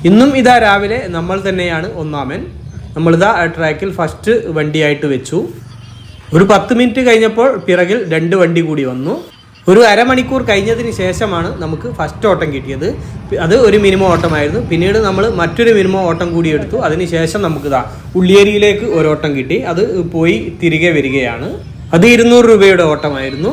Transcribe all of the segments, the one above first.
ഇന്നും ഇതാ രാവിലെ നമ്മൾ തന്നെയാണ് ഒന്നാമൻ. നമ്മളിതാ ട്രാക്കിൽ ഫസ്റ്റ് വണ്ടിയായിട്ട് വെച്ചു. ഒരു 10 മിനിറ്റ് കഴിഞ്ഞപ്പോൾ പിറകിൽ 2 വണ്ടി കൂടി വന്നു. ഒരു അരമണിക്കൂർ കഴിഞ്ഞതിന് ശേഷമാണ് നമുക്ക് ഫസ്റ്റ് ഓട്ടം കിട്ടിയത്. അത് ഒരു മിനിമം ഓട്ടമായിരുന്നു. പിന്നീട് നമ്മൾ മറ്റൊരു മിനിമം ഓട്ടം കൂടി എടുത്തു. അതിനുശേഷം നമുക്ക് ഉള്ളിയേരിയിലേക്ക് ഒരോട്ടം കിട്ടി. അത് പോയി തിരികെ വരികയാണ്. അത് 200 രൂപയുടെ ഓട്ടമായിരുന്നു.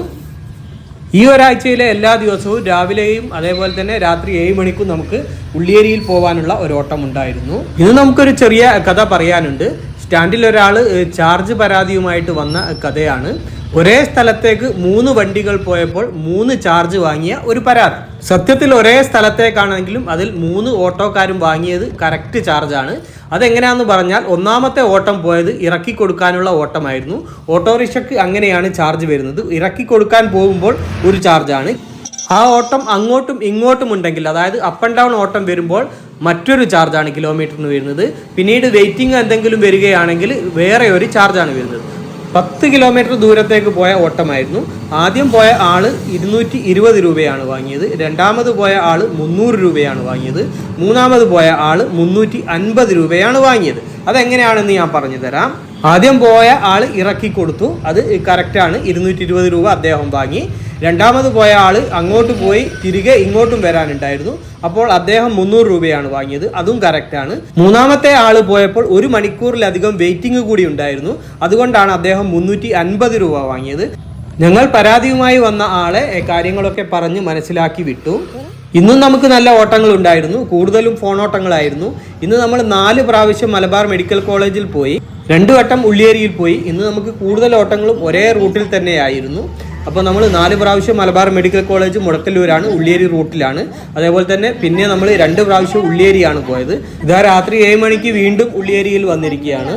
ഈ ഒരാഴ്ചയിലെ എല്ലാ ദിവസവും രാവിലെയും അതേപോലെ തന്നെ രാത്രി 7 മണിക്കും നമുക്ക് ഉള്ളിയേരിയിൽ പോകാനുള്ള ഒരു ഓട്ടം ഉണ്ടായിരുന്നു. ഇന്ന് നമുക്കൊരു ചെറിയ കഥ പറയാനുണ്ട്. സ്റ്റാൻഡിൽ ഒരാൾ ചാർജ് പരാതിയുമായിട്ട് വന്ന കഥയാണ്. ഒരേ സ്ഥലത്തേക്ക് 3 വണ്ടികൾ പോയപ്പോൾ 3 ചാർജ് വാങ്ങിയ ഒരു പരാതി. സത്യത്തിൽ ഒരേ സ്ഥലത്തേക്കാണെങ്കിലും അതിൽ 3 ഓട്ടോക്കാരും വാങ്ങിയത് കറക്റ്റ് ചാർജാണ്. അതെങ്ങനെയാണെന്ന് പറഞ്ഞാൽ ഒന്നാമത്തെ ഓട്ടം പോയത് ഇറക്കി കൊടുക്കാനുള്ള ഓട്ടമായിരുന്നു. ഓട്ടോറിക്ഷയ്ക്ക് അങ്ങനെയാണ് ചാർജ് വരുന്നത്. ഇറക്കി കൊടുക്കാൻ പോകുമ്പോൾ ഒരു ചാർജാണ്. ആ ഓട്ടം അങ്ങോട്ടും ഇങ്ങോട്ടും ഉണ്ടെങ്കിൽ, അതായത് അപ്പ് ആൻഡ് ഡൗൺ ഓട്ടം വരുമ്പോൾ മറ്റൊരു ചാർജാണ് കിലോമീറ്ററിന് വരുന്നത്. പിന്നീട് വെയിറ്റിംഗ് എന്തെങ്കിലും വരികയാണെങ്കിൽ വേറെ ഒരു ചാർജാണ് വരുന്നത്. 10 കിലോമീറ്റർ ദൂരത്തേക്ക് പോയ ഓട്ടമായിരുന്നു. ആദ്യം പോയ ആള് 220 രൂപയാണ് വാങ്ങിയത്. രണ്ടാമത് പോയ ആള് 300 രൂപയാണ് വാങ്ങിയത്. മൂന്നാമത് പോയ ആള് 350 രൂപയാണ് വാങ്ങിയത്. അതെങ്ങനെയാണെന്ന് ഞാൻ പറഞ്ഞു തരാം. ആദ്യം പോയ ആള് ഇറക്കി കൊടുത്തു, അത് കറക്റ്റാണ്. 220 രൂപ അദ്ദേഹം വാങ്ങി. രണ്ടാമത് പോയ ആള് അങ്ങോട്ട് പോയി തിരികെ ഇങ്ങോട്ടും വരാനുണ്ടായിരുന്നു. അപ്പോൾ അദ്ദേഹം 300 രൂപയാണ് വാങ്ങിയത്, അതും കറക്റ്റാണ്. മൂന്നാമത്തെ ആള് പോയപ്പോൾ 1 മണിക്കൂറിലധികം വെയിറ്റിംഗ് കൂടി ഉണ്ടായിരുന്നു. അതുകൊണ്ടാണ് അദ്ദേഹം 350 രൂപ വാങ്ങിയത്. ഞങ്ങൾ പരാതിയുമായി വന്ന ആളെ കാര്യങ്ങളൊക്കെ പറഞ്ഞ് മനസ്സിലാക്കി വിട്ടു. ഇന്നും നമുക്ക് നല്ല ഓട്ടങ്ങൾ ഉണ്ടായിരുന്നു. കൂടുതലും ഫോൺ ഓട്ടങ്ങളായിരുന്നു. ഇന്ന് നമ്മൾ 4 പ്രാവശ്യം മലബാർ മെഡിക്കൽ കോളേജിൽ പോയി, 2 വട്ടം ഉള്ളിയേരിയിൽ പോയി. ഇന്ന് നമുക്ക് കൂടുതൽ ഓട്ടങ്ങളും ഒരേ റൂട്ടിൽ തന്നെയായിരുന്നു. അപ്പോൾ നമ്മൾ 4 പ്രാവശ്യം മലബാർ മെഡിക്കൽ കോളേജ് മുടക്കല്ലൂരാണ്, ഉള്ളിയേരി റൂട്ടിലാണ്. അതേപോലെ തന്നെ പിന്നെ നമ്മൾ 2 പ്രാവശ്യം ഉള്ളിയേരിയാണ് പോയത്. ഇതാ രാത്രി 7 മണിക്ക് വീണ്ടും ഉള്ളിയേരിയിൽ വന്നിരിക്കുകയാണ്.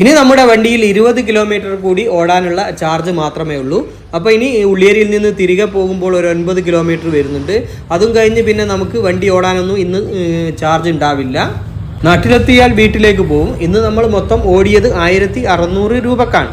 ഇനി നമ്മുടെ വണ്ടിയിൽ 20 കിലോമീറ്റർ കൂടി ഓടാനുള്ള ചാർജ് മാത്രമേ ഉള്ളൂ. അപ്പോൾ ഇനി ഉള്ളിയേരിയിൽ നിന്ന് തിരികെ പോകുമ്പോൾ ഒരു 9 കിലോമീറ്റർ വരുന്നുണ്ട്. അതും കഴിഞ്ഞ് പിന്നെ നമുക്ക് വണ്ടി ഓടാനൊന്നും ഇന്ന് ചാർജ് ഉണ്ടാവില്ല. നാട്ടിലെത്തിയാൽ വീട്ടിലേക്ക് പോകും. ഇന്ന് നമ്മൾ മൊത്തം ഓടിയത് 1600 രൂപക്കാണ്.